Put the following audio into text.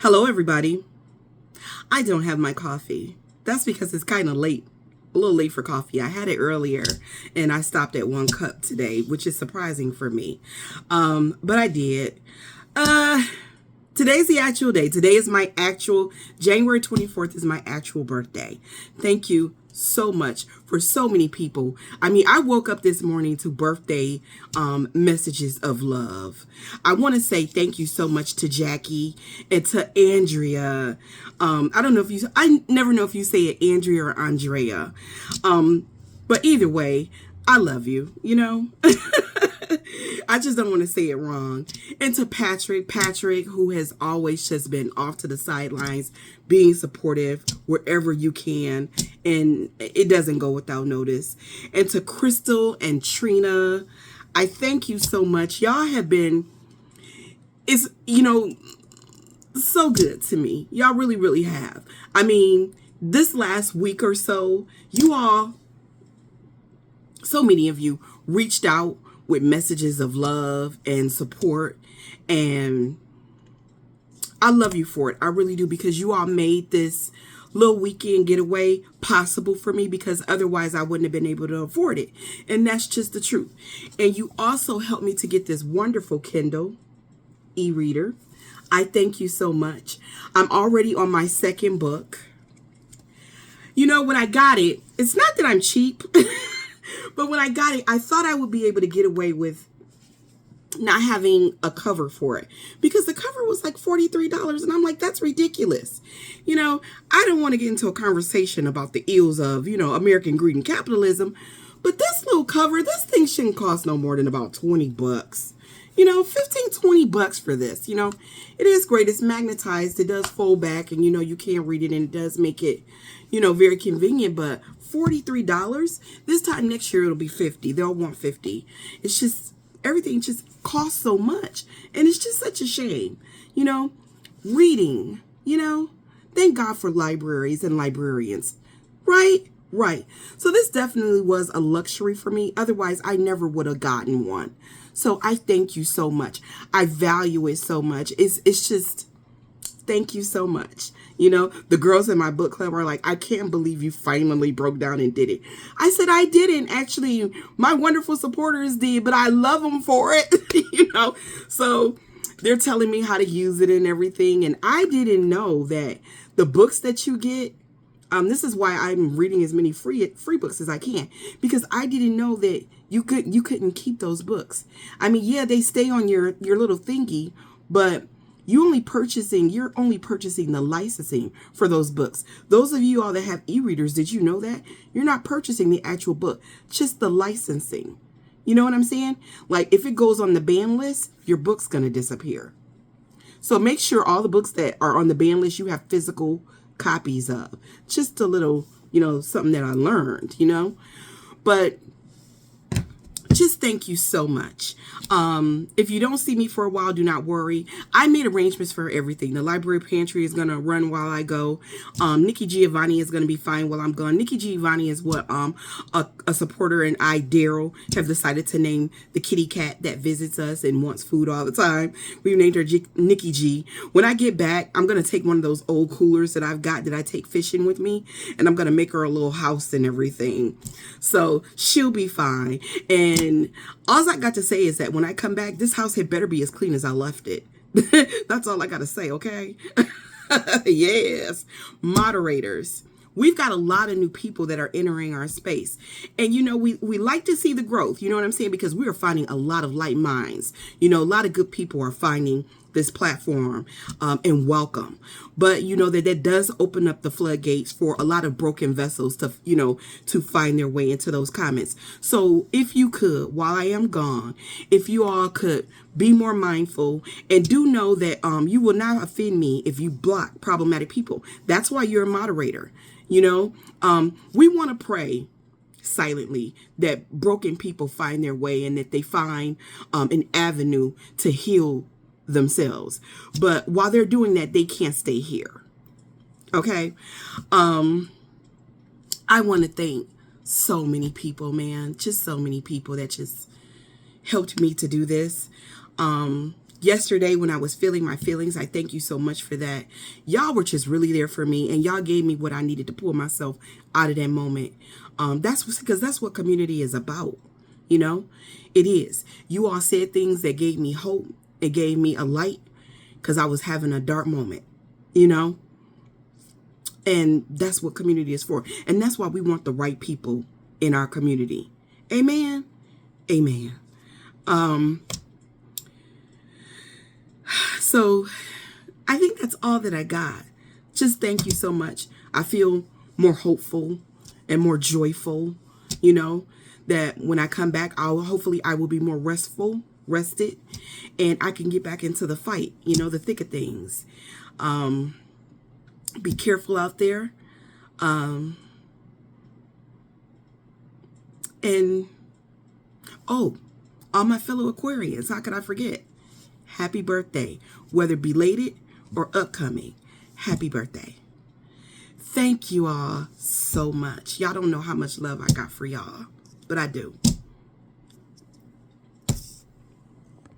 Hello, everybody. I don't have my coffee. That's because it's kind of late. A little late for coffee. I had it earlier and I stopped at 1 cup today, which is surprising for me. But I did. Uh, Today's the actual day. Today is my actual, January 24th is my actual birthday. Thank you so much for so many people. I mean, I woke up this morning to birthday messages of love. I want to say thank you so much to Jackie and to Andrea. I don't know if I never know if you say it Andrea or Andrea. But either way, I love you, you know? I just don't want to say it wrong. And to Patrick, who has always just been off to the sidelines, being supportive wherever you can. And it doesn't go without notice. And to Crystal and Trina, I thank you so much. Y'all have been, so good to me. Y'all really, really have. I mean, this last week or so, so many of you reached out with messages of love and support, and I love you for it. I really do, because you all made this little weekend getaway possible for me, because otherwise I wouldn't have been able to afford it. And that's just the truth. And you also helped me to get this wonderful Kindle e-reader. I thank you so much. I'm already on my second book. You know, when I got it, it's not that I'm cheap. But when I got it, I thought I would be able to get away with not having a cover for it, because the cover was like $43. And I'm like, that's ridiculous. You know, I don't want to get into a conversation about the ills of, American greed and capitalism. But this little cover, this thing shouldn't cost no more than about $20. 15, $20 for this. It is great. It's magnetized. It does fold back, and you can't read it, and it does make it, very convenient. But $43, this time next year it'll be $50. They'll want $50. It's just, everything just costs so much, and it's just such a shame. Reading, thank God for libraries and librarians, right? Right. So this definitely was a luxury for me. Otherwise, I never would have gotten one. So I thank you so much. I value it so much. It's just, thank you so much. The girls in my book club are like, I can't believe you finally broke down and did it. I said, I didn't. Actually, my wonderful supporters did, but I love them for it. So they're telling me how to use it and everything. And I didn't know that the books that you get, this is why I'm reading as many free books as I can, because I didn't know that you couldn't keep those books. I mean, yeah, they stay on your little thingy, but you're only purchasing the licensing for those books. Those of you all that have e-readers, did you know that? You're not purchasing the actual book, just the licensing. You know what I'm saying? Like, if it goes on the ban list, your book's going to disappear. So make sure all the books that are on the ban list, you have physical copies of. Just a little, something that I learned, but just thank you so much. If you don't see me for a while, do not worry. I made arrangements for everything. The library pantry is going to run while I go. Nikki Giovanni is going to be fine while I'm gone. Nikki Giovanni is what a supporter and I, Daryl, have decided to name the kitty cat that visits us and wants food all the time. We've named her Nikki G. When I get back, I'm going to take one of those old coolers that I've got that I take fishing with me, and I'm going to make her a little house and everything. So she'll be fine. And all I got to say is that when I come back, this house had better be as clean as I left it. That's all I got to say, okay? Yes. Moderators. We've got a lot of new people that are entering our space. And, we like to see the growth. You know what I'm saying? Because we are finding a lot of light minds. A lot of good people are finding this platform and welcome. But, that does open up the floodgates for a lot of broken vessels to, to find their way into those comments. So if you could, while I am gone, if you all could be more mindful, and do know that you will not offend me if you block problematic people. That's why you're a moderator. We want to pray silently that broken people find their way, and that they find an avenue to heal themselves. But while they're doing that, they can't stay here. Okay. I want to thank so many people, man. Just so many people that just helped me to do this. yesterday when I was feeling my feelings, I thank you so much for that. Y'all were just really there for me, and y'all gave me what I needed to pull myself out of that moment. Because that's what community is about. You know, it is. You all said things that gave me hope. It gave me a light because I was having a dark moment, you know, and that's what community is for. And that's why we want the right people in our community. Amen. Amen. So I think that's all that I got. Just thank you so much. I feel more hopeful and more joyful, you know, that when I come back, hopefully I will be more rested, and I can get back into the fight, you know, the thick of things. Be careful out there. And all my fellow Aquarians, how could I forget? Happy birthday, whether belated or upcoming. Happy birthday. Thank you all so much. Y'all don't know how much love I got for y'all, but I do.